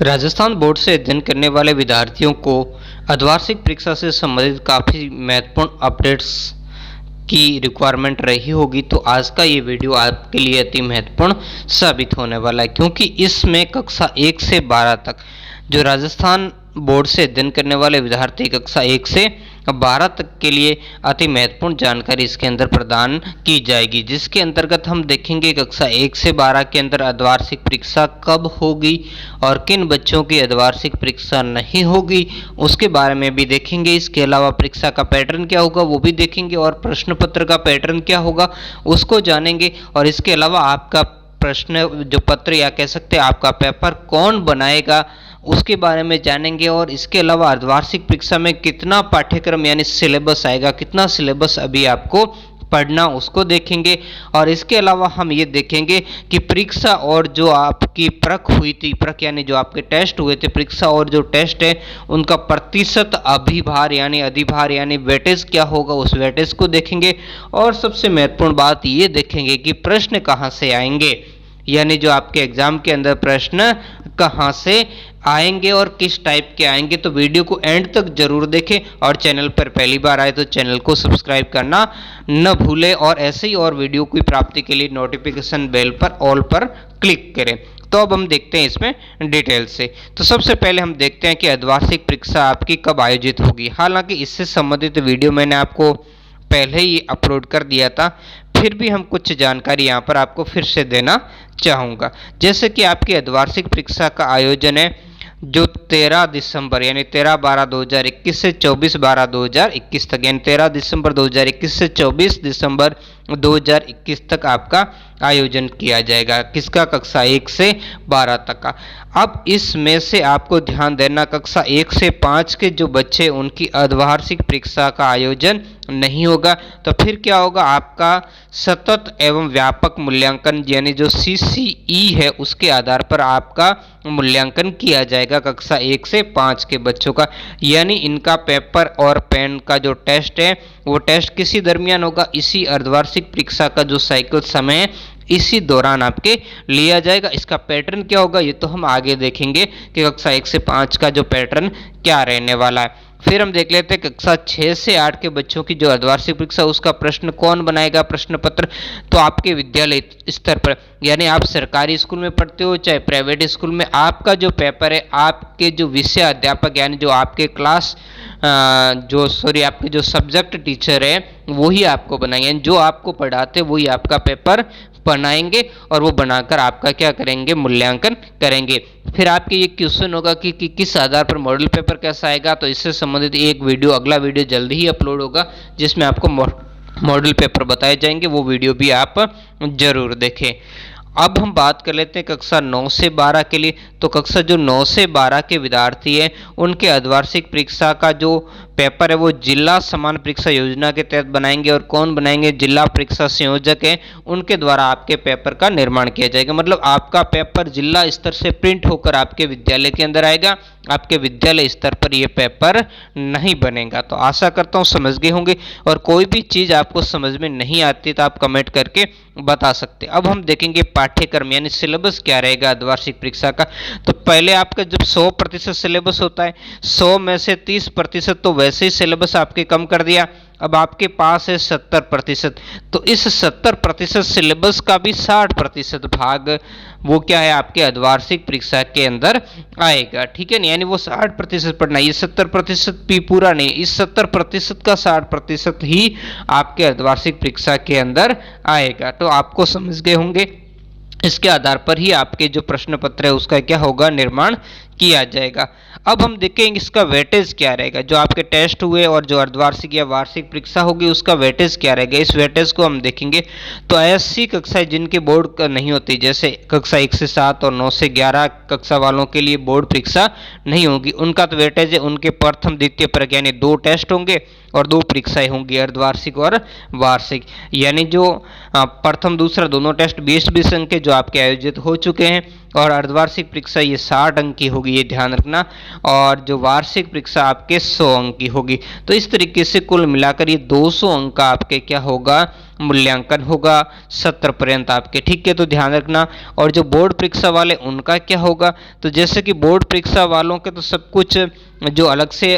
Rajasthan board से अध्ययन करने वाले विद्यार्थियों को अर्धवार्षिक परीक्षा से संबंधित काफ़ी महत्वपूर्ण अपडेट्स की रिक्वायरमेंट रही होगी। तो आज का ये वीडियो आपके लिए अति महत्वपूर्ण साबित होने वाला है, क्योंकि इसमें कक्षा 1 से 12 तक जो राजस्थान बोर्ड से अध्ययन करने वाले विद्यार्थी कक्षा 1 से 12 तक के लिए अति महत्वपूर्ण जानकारी इसके अंदर प्रदान की जाएगी, जिसके अंतर्गत हम देखेंगे कक्षा 1 से 12 के अंदर अर्धवार्षिक परीक्षा कब होगी और किन बच्चों की अर्धवार्षिक परीक्षा नहीं होगी उसके बारे में भी देखेंगे। इसके अलावा परीक्षा का पैटर्न क्या होगा वो भी देखेंगे और प्रश्न पत्र का पैटर्न क्या होगा उसको जानेंगे। और इसके अलावा आपका प्रश्न जो पत्र या कह सकते हैं आपका पेपर कौन बनाएगा उसके बारे में जानेंगे। और इसके अलावा अर्धवार्षिक परीक्षा में कितना पाठ्यक्रम यानी सिलेबस आएगा, कितना सिलेबस अभी आपको पढ़ना उसको देखेंगे। और इसके अलावा हम ये देखेंगे कि परीक्षा और जो आपकी परख हुई थी, परख यानी जो आपके टेस्ट हुए थे, परीक्षा और जो टेस्ट है उनका प्रतिशत अभिभार यानी अधिभार यानी वेटेज क्या होगा उस वेटेज को देखेंगे। और सबसे महत्वपूर्ण बात ये देखेंगे कि प्रश्न कहाँ से आएंगे, यानी जो आपके एग्जाम के अंदर प्रश्न कहाँ से आएंगे और किस टाइप के आएंगे। तो वीडियो को एंड तक जरूर देखें और चैनल पर पहली बार आए तो चैनल को सब्सक्राइब करना न भूलें और ऐसे ही और वीडियो की प्राप्ति के लिए नोटिफिकेशन बेल पर ऑल पर क्लिक करें। तो अब हम देखते हैं इसमें डिटेल से। तो सबसे पहले हम देखते हैं कि अर्धवार्षिक परीक्षा आपकी कब आयोजित होगी। हालांकि इससे संबंधित वीडियो मैंने आपको पहले ही अपलोड कर दिया था, फिर भी हम कुछ जानकारी यहाँ पर आपको फिर से देना चाहूँगा। जैसे कि आपकी अर्धवार्षिक परीक्षा का आयोजन है जो 13 दिसंबर यानी 13/12/2021 से 24/12/2021 तक, यानी 13 दिसंबर 2021 से 24 दिसंबर 2021 तक आपका आयोजन किया जाएगा। किसका? कक्षा 1 से 12 तक का। अब इसमें से आपको ध्यान देना कक्षा 1 से 5 के जो बच्चे उनकी अर्धवार्षिक परीक्षा का आयोजन नहीं होगा। तो फिर क्या होगा? आपका सतत एवं व्यापक मूल्यांकन यानी जो CCE है उसके आधार पर आपका मूल्यांकन किया जाएगा कक्षा 1 से 5 के बच्चों का। यानी इनका पेपर और पेन का जो टेस्ट है वो टेस्ट किसी दरमियान होगा, इसी अर्धवार्षिक परीक्षा का जो साइकिल समय है इसी दौरान आपके लिया जाएगा। इसका पैटर्न क्या होगा ये तो हम आगे देखेंगे कि कक्षा 1 से 5 का जो पैटर्न क्या रहने वाला है। फिर हम देख लेते हैं कक्षा 6 से 8 के बच्चों की जो अर्धवार्षिक परीक्षा उसका प्रश्न कौन बनाएगा, प्रश्न पत्र। तो आपके विद्यालय स्तर पर यानी आप सरकारी स्कूल में पढ़ते हो चाहे प्राइवेट स्कूल में, आपका जो पेपर है आपके जो विषय अध्यापक यानी जो आपके क्लास आपके जो सब्जेक्ट टीचर है वही आपको बनाएंगे, जो आपको पढ़ाते वही आपका पेपर बनाएंगे और वो बनाकर आपका क्या करेंगे? मूल्यांकन करेंगे। फिर आपके ये क्वेश्चन होगा कि किस आधार पर मॉडल पेपर कैसा आएगा। तो इससे संबंधित एक वीडियो, अगला वीडियो जल्दी ही अपलोड होगा जिसमें आपको मॉडल पेपर बताए जाएंगे, वो वीडियो भी आप जरूर देखें। अब हम बात कर लेते हैं कक्षा 9 से 12 के लिए। तो कक्षा जो 9 से 12 के विद्यार्थी हैं उनके अर्धवार्षिक परीक्षा का जो पेपर है वो जिला समान परीक्षा योजना के तहत बनाएंगे। और कौन बनाएंगे? जिला परीक्षा संयोजक हैं, उनके द्वारा आपके पेपर का निर्माण किया जाएगा। मतलब आपका पेपर जिला स्तर से प्रिंट होकर आपके विद्यालय के अंदर आएगा, आपके विद्यालय स्तर पर यह पेपर नहीं बनेगा। तो आशा करता हूँ समझ गए होंगे, और कोई भी चीज़ आपको समझ में नहीं आती तो आप कमेंट करके बता सकते। अब हम देखेंगे पाठ्यक्रम यानी सिलेबस क्या रहेगा अर्धवार्षिक परीक्षा का। तो पहले आपका जब 100% सिलेबस होता है, 100 में से 30% तो वैसे ही सिलेबस आपके कम कर दिया, अब आपके पास है 70%। तो इस 70% सिलेबस का भी 60% भाग वो क्या है? आपके अर्धवार्षिक परीक्षा के अंदर आएगा। ठीक है ना, यानी वो 60% पढ़ना, ये 70% भी पूरा नहीं, इस 70% का 60% ही आपके अर्धवार्षिक परीक्षा के अंदर आएगा। तो आपको समझ गए होंगे, इसके आधार पर ही आपके जो प्रश्न पत्र है उसका क्या होगा? निर्माण किया जाएगा। अब हम देखेंगे इसका वेटेज क्या रहेगा। जो आपके टेस्ट हुए और जो अर्धवार्षिक या वार्षिक परीक्षा होगी उसका वेटेज क्या रहेगा, इस वेटेज को हम देखेंगे। तो ऐसी कक्षाएं जिनके बोर्ड का नहीं होती, जैसे कक्षा 1 से 7 और 9 से 11 कक्षा वालों के लिए बोर्ड परीक्षा नहीं होगी, उनका तो वेटेज है, उनके प्रथम द्वितीय परक यानी 2 टेस्ट होंगे और 2 परीक्षाएं होंगी अर्धवार्षिक और वार्षिक। यानी जो प्रथम दूसरा दोनों टेस्ट 20-20 अंक के जो आपके आयोजित हो चुके हैं और अर्धवार्षिक परीक्षा ये 60 अंक की होगी, ये ध्यान रखना। और जो वार्षिक परीक्षा आपके 100 अंक की होगी। तो इस तरीके से कुल मिलाकर ये 200 अंक का आपके क्या होगा, मूल्यांकन होगा 70 पर्यंत आपके, ठीक है। तो ध्यान रखना। और जो बोर्ड परीक्षा वाले उनका क्या होगा, तो जैसे कि बोर्ड परीक्षा वालों के तो सब कुछ जो अलग से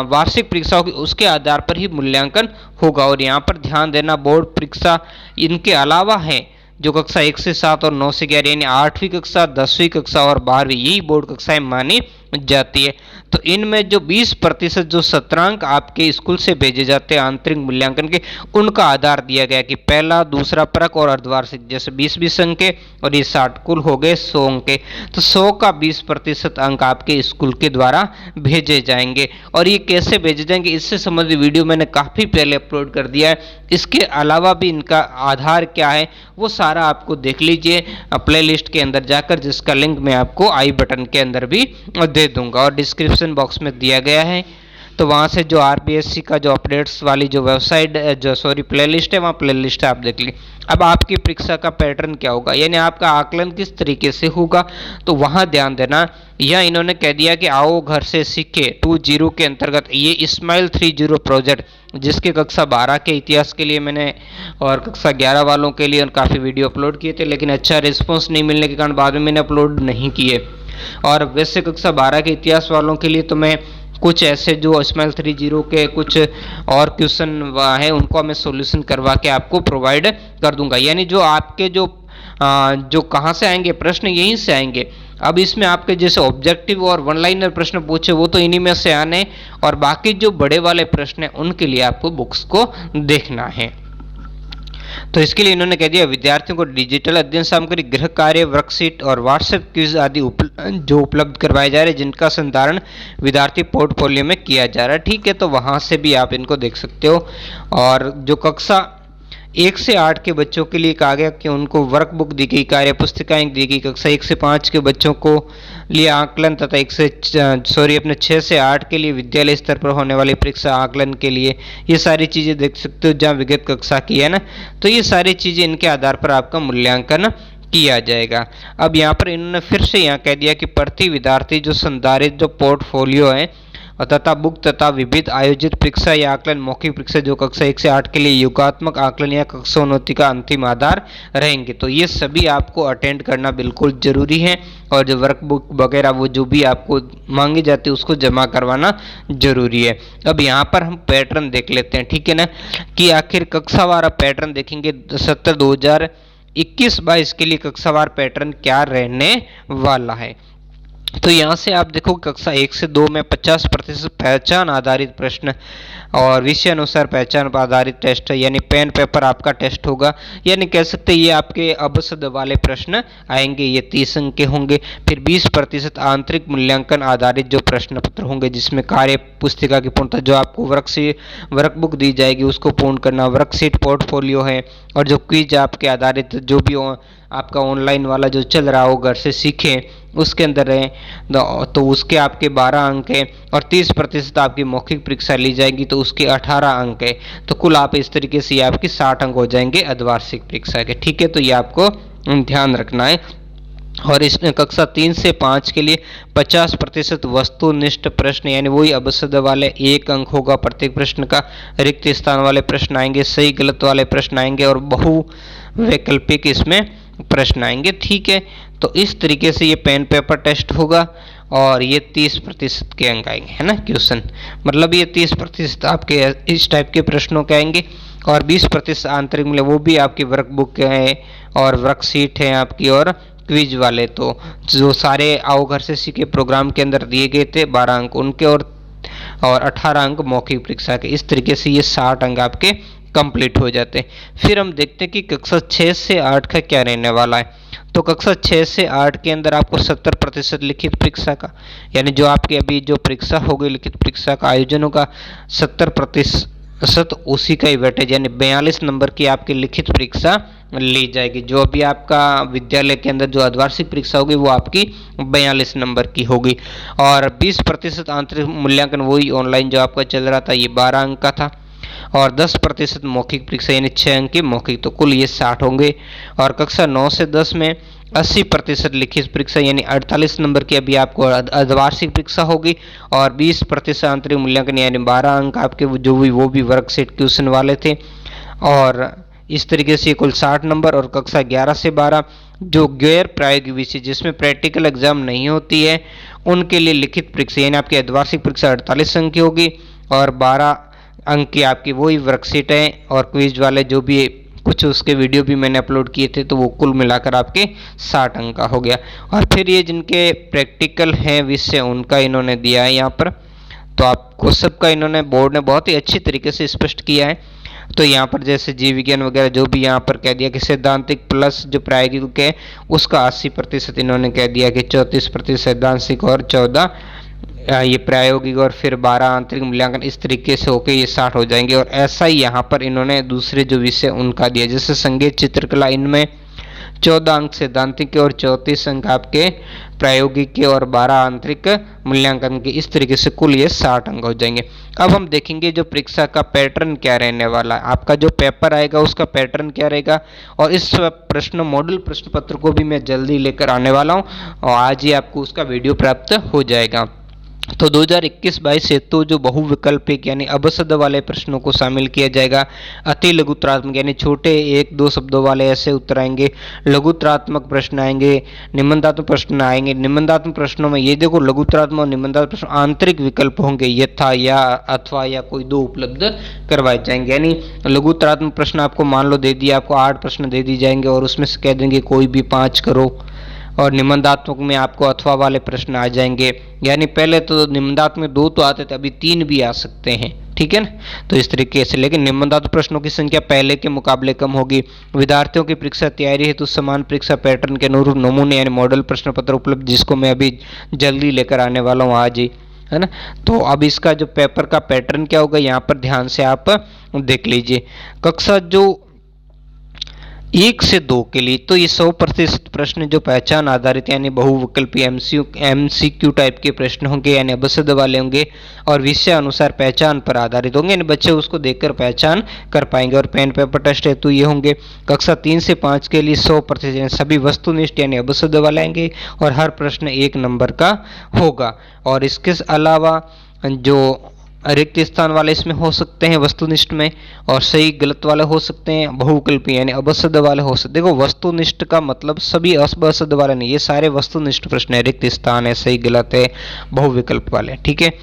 वार्षिक परीक्षा होगी उसके आधार पर ही मूल्यांकन होगा। और यहाँ पर ध्यान देना, बोर्ड परीक्षा इनके अलावा है जो कक्षा 1 से 7 और 9 से 11 यानी 8वीं कक्षा, 10वीं कक्षा और 12वीं, यही बोर्ड कक्षाएं मानी जाती है। तो इनमें जो 20% जो सत्रांक आपके स्कूल से भेजे जाते हैं आंतरिक मूल्यांकन के, उनका आधार दिया गया कि पहला, दूसरा परक और अर्धवार्षिक, जैसे 20-20 अंक के और ये 60 कुल हो गए 100 अंक के। तो 100 का 20% अंक आपके स्कूल के द्वारा भेजे जाएंगे। और ये कैसे भेजे जाएंगे इससे संबंधित वीडियो मैंने काफ़ी पहले अपलोड कर दिया है। इसके अलावा भी इनका आधार क्या है वो सारा आपको देख लीजिए प्ले लिस्ट के अंदर जाकर, जिसका लिंक मैं आपको आई बटन के अंदर भी दे दूंगा और डिस्क्रिप्शन बॉक्स में दिया गया है। तो वहाँ से जो आरपीएससी का जो अपडेट्स वाली जो वेबसाइट जो प्ले लिस्ट है, वहाँ प्ले लिस्ट आप देख ली। अब आपकी परीक्षा का पैटर्न क्या होगा, यानी आपका आकलन किस तरीके से होगा, तो वहाँ ध्यान देना। यह इन्होंने कह दिया कि आओ घर से सीखे 20 के अंतर्गत ये इस्माइल 30 प्रोजेक्ट, जिसके कक्षा 12 के इतिहास के लिए मैंने और कक्षा 11 वालों के लिए काफ़ी वीडियो अपलोड किए थे, लेकिन अच्छा रिस्पॉन्स नहीं मिलने के कारण बाद में मैंने अपलोड नहीं किए। और वैसे कक्षा 12 के इतिहास वालों के लिए तो मैं कुछ ऐसे जो इस्माइल 30 के कुछ और क्वेश्चन है उनको मैं सॉल्यूशन करवा के आपको प्रोवाइड कर दूंगा। यानी जो आपके जो कहाँ से आएंगे प्रश्न, यहीं से आएंगे। अब इसमें आपके जैसे ऑब्जेक्टिव और वन लाइनर प्रश्न पूछे वो तो इन्हीं में से आने, और बाकी जो बड़े वाले प्रश्न हैं उनके लिए आपको बुक्स को देखना है। तो इसके लिए इन्होंने कह दिया विद्यार्थियों को डिजिटल अध्ययन सामग्री, गृह कार्य, वर्कशीट और व्हाट्सएप क्विज आदि जो उपलब्ध करवाए जा रहे हैं, जिनका संधारण विद्यार्थी पोर्टफोलियो में किया जा रहा है, ठीक है। तो वहां से भी आप इनको देख सकते हो। और जो कक्षा 1 से 8 के बच्चों के लिए कहा गया कि उनको वर्कबुक दी गई, कार्य पुस्तिकाएं दी गई। कक्षा 1 से 5 के बच्चों को लिए आकलन तथा 6 से 8 के लिए विद्यालय स्तर पर होने वाली परीक्षा आकलन के लिए ये सारी चीज़ें देख सकते हो, जहाँ विगत कक्षा की है ना। तो ये सारी चीज़ें इनके आधार पर आपका मूल्यांकन किया जाएगा। अब यहाँ पर इन्होंने फिर से यहाँ कह दिया कि प्रति विद्यार्थी जो संधारित जो पोर्टफोलियो है तथा बुक तथा विविध आयोजित परीक्षा या आकलन मौखिक परीक्षा जो कक्षा 1 से 8 के लिए योगात्मक आकलन या कक्षोन्नति का अंतिम आधार रहेंगे। तो ये सभी आपको अटेंड करना बिल्कुल जरूरी है। और जो वर्कबुक वगैरह वो जो भी आपको मांगी जाती है उसको जमा करवाना जरूरी है। अब यहाँ पर हम पैटर्न देख लेते हैं, ठीक है ना, कि आखिर कक्षावार पैटर्न देखेंगे। 2021-22 के लिए कक्षावार पैटर्न क्या रहने वाला है। तो यहाँ से आप देखो कक्षा 1 से 2 में 50% पहचान आधारित प्रश्न और विषय अनुसार पहचान आधारित टेस्ट है, यानी पेन पेपर आपका टेस्ट होगा। यानी कह सकते हैं ये आपके अबसद वाले प्रश्न आएंगे, ये 30 अंक के होंगे। फिर 20% आंतरिक मूल्यांकन आधारित जो प्रश्न पत्र होंगे, जिसमें कार्य पुस्तिका की पूर्णता, जो आपको वर्कबुक दी जाएगी उसको पूर्ण करना, वर्कशीट पोर्टफोलियो है, और जो क्विज आपके आधारित जो भी आपका ऑनलाइन वाला जो चल रहा हो घर से सीखें उसके अंदर है, तो उसके आपके 12 अंक है। और 30% आपकी मौखिक परीक्षा ली जाएगी तो उसके 18 अंक है। तो कुल आप इस तरीके से ये आपकी 60 अंक हो जाएंगे अर्धवार्षिक परीक्षा के, ठीक है। तो ये आपको ध्यान रखना है। और इसमें कक्षा 3 से 5 के लिए 50% वस्तुनिष्ठ प्रश्न, यानी वही अबसद वाले 1 अंक होगा प्रत्येक प्रश्न का। रिक्त स्थान वाले प्रश्न आएंगे, सही गलत वाले प्रश्न आएंगे, और बहु वैकल्पिक इसमें प्रश्न आएंगे, ठीक है। तो इस तरीके से ये पेन पेपर टेस्ट होगा और ये 30% के अंक आएंगे, है ना, क्वेश्चन मतलब ये 30% आपके इस टाइप के प्रश्नों के आएंगे। और 20% आंतरिक मिले, वो भी आपकी वर्कबुक है और वर्कशीट है आपकी, और क्विज वाले तो जो सारे आओ घर से सीखे प्रोग्राम के अंदर दिए गए थे 12 अंक उनके, और 18 अंक मौखिक परीक्षा के। इस तरीके से ये 60 अंक आपके कंप्लीट हो जाते हैं। फिर हम देखते हैं कि कक्षा 6 से 8 का क्या रहने वाला है। तो कक्षा 6 से 8 के अंदर आपको 70% लिखित परीक्षा का, यानी जो आपकी अभी जो परीक्षा होगी लिखित परीक्षा का आयोजन होगा 70% उसी का ही वेटेज, यानी 42 नंबर की आपकी लिखित परीक्षा ली जाएगी। जो अभी आपका विद्यालय के अंदर जो अर्धवार्षिक परीक्षा होगी वो आपकी 42 नंबर की होगी। और 20% आंतरिक मूल्यांकन वही ऑनलाइन जो आपका चल रहा था, ये 12 अंक का था। और 10% मौखिक परीक्षा, यानी 6 अंक की मौखिक, तो कुल ये 60 होंगे। और कक्षा 9 से 10 में 80% लिखित परीक्षा यानी 48 नंबर की अभी आपको अर्धवार्षिक परीक्षा होगी, और 20% आंतरिक मूल्यांकन यानी 12 अंक आपके वो भी वर्कशीट क्वेश्चन वाले थे। और इस तरीके से कुल 60 नंबर, और कक्षा 11 से 12 जो गैर प्रायोगिक विषय जिसमें प्रैक्टिकल एग्जाम नहीं होती है उनके लिए लिखित परीक्षा यानी आपकी अर्धवार्षिक परीक्षा 48 अंक की होगी, और 12 अंक की आपकी वही वर्कशीट है और क्विज वाले जो भी कुछ उसके वीडियो भी मैंने अपलोड किए थे, तो वो कुल मिलाकर आपके 60 अंक का हो गया। और फिर ये जिनके प्रैक्टिकल हैं विषय उनका इन्होंने दिया है यहाँ पर, तो आपको सबका इन्होंने बोर्ड ने बहुत ही अच्छी तरीके से स्पष्ट किया है। तो यहाँ पर जैसे जीव विज्ञान वगैरह जो भी यहाँ पर कह दिया कि सैद्धांतिक प्लस जो प्रायोगिक है उसका 80% इन्होंने कह दिया कि 34% सैद्धांतिक और 14 ये प्रायोगिक और फिर 12 आंतरिक मूल्यांकन, इस तरीके से होके ये 60 हो जाएंगे। और ऐसा ही यहाँ पर इन्होंने दूसरे जो विषय उनका दिया, जैसे संगीत चित्रकला, इनमें 14 अंक सैद्धांतिक के और 34 अंक आपके प्रायोगिक के और 12 आंतरिक मूल्यांकन के, इस तरीके से कुल ये 60 अंक हो जाएंगे। अब हम देखेंगे जो परीक्षा का पैटर्न क्या रहने वाला है, आपका जो पेपर आएगा उसका पैटर्न क्या रहेगा, और इस प्रश्न मॉडल प्रश्न पत्र को भी मैं जल्दी लेकर आने वाला हूँ और आज ही आपको उसका वीडियो प्राप्त हो जाएगा। तो 2021-22 हेतु जो बहुविकल्पिक यानी अबसद वाले प्रश्नों को शामिल किया जाएगा। अति लघुत्रात्मक यानी छोटे 1-2 शब्दों वाले ऐसे उत्तर आएंगे, लघुत्रात्मक प्रश्न आएंगे, निबंधात्मक प्रश्न आएंगे। निबंधात्मक प्रश्नों में ये देखो लघुत्रात्मक और निबंधात्मक प्रश्न आंतरिक विकल्प होंगे, यथा या अथवा या कोई दो उपलब्ध करवाए जाएंगे। यानी लघुत्रात्मक प्रश्न आपको मान लो दे दिया, आपको 8 प्रश्न दे दी जाएंगे और उसमें से कह देंगे कोई भी 5 करो, और निबंधात्मक में आपको अथवा वाले प्रश्न आ जाएंगे। यानी पहले तो निबंधात्मक 2 तो आते थे, अभी 3 भी आ सकते हैं, ठीक है ना। तो इस तरीके से, लेकिन निबंधात्मक प्रश्नों की संख्या पहले के मुकाबले कम होगी। विद्यार्थियों की परीक्षा तैयारी हेतु समान परीक्षा पैटर्न के अनुरूप नमूने यानी मॉडल प्रश्न पत्र उपलब्ध, जिसको मैं अभी जल्दी लेकर आने वाला हूँ आज ही, है ना। तो अब इसका जो पेपर का पैटर्न क्या होगा यहाँ पर ध्यान से आप देख लीजिए। कक्षा जो 1 से 2 के लिए तो ये 100% प्रश्न जो पहचान आधारित यानी बहुविकल्पी MCQ टाइप के प्रश्न होंगे, यानी अबसद वाले होंगे और विषय अनुसार पहचान पर आधारित होंगे, यानी बच्चे उसको देखकर पहचान कर पाएंगे। और पेन पेपर टेस्ट हेतु ये होंगे। कक्षा 3 से 5 के लिए 100% सभी वस्तुनिष्ठ यानी अबसद वाले आएंगे और हर प्रश्न 1 नंबर का होगा। और इसके अलावा जो रिक्त स्थान वाले इसमें हो सकते हैं वस्तुनिष्ठ में, और सही गलत वाले हो सकते हैं बहुविकल्पी यानी अबसद वाले हो सकते। देखो वस्तुनिष्ठ का मतलब सभी अबसद वाले नहीं, ये सारे वस्तुनिष्ठ प्रश्न है, रिक्त स्थान है, सही गलत है, बहुविकल्प वाले, ठीक है।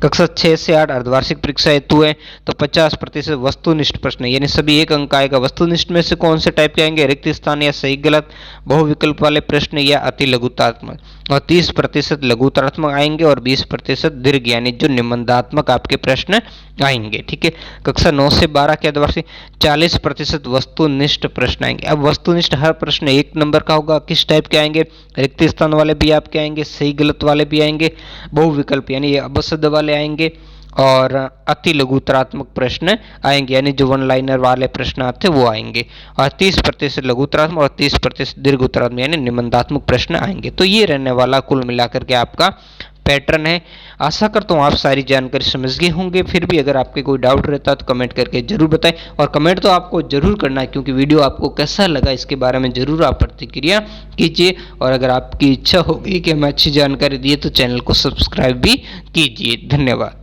कक्षा 6 से 8 अर्धवार्षिक परीक्षा हेतु है, तो 50% वस्तुनिष्ठ प्रश्न यानी सभी 1 अंक आएगा। वस्तुनिष्ठ में से कौन से टाइप के आएंगे, रिक्त स्थान या सही गलत, बहुविकल्प वाले प्रश्न या अति लघुतात्मक। और 30% लघुतात्मक आएंगे और 20% दीर्घ यानी जो निबंधात्मक आपके प्रश्न आएंगे, ठीक है। कक्षा 9 से 12 के अर्धवार्षिक 40% वस्तुनिष्ठ प्रश्न आएंगे। अब वस्तुनिष्ठ हर प्रश्न 1 नंबर का होगा। किस टाइप के आएंगे, रिक्त स्थान वाले भी आपके आएंगे, सही गलत वाले भी आएंगे, बहुविकल्प यानी ये अबसद वाले आएंगे, और अति लघुतरात्मक प्रश्न आएंगे यानी जो 1 लाइनर वाले प्रश्न आते हैं वो आएंगे। और 30% लघुतरात्मक और 30% दीर्घोत्तरात्मक यानी निबंधात्मक प्रश्न आएंगे। तो ये रहने वाला कुल मिलाकर के आपका पैटर्न है। आशा करता हूँ आप सारी जानकारी समझ गए होंगे। फिर भी अगर आपके कोई डाउट रहता है तो कमेंट करके जरूर बताएं, और कमेंट तो आपको जरूर करना है क्योंकि वीडियो आपको कैसा लगा इसके बारे में जरूर आप प्रतिक्रिया कीजिए। और अगर आपकी इच्छा होगी कि हमें अच्छी जानकारी दिए तो चैनल को सब्सक्राइब भी कीजिए। धन्यवाद।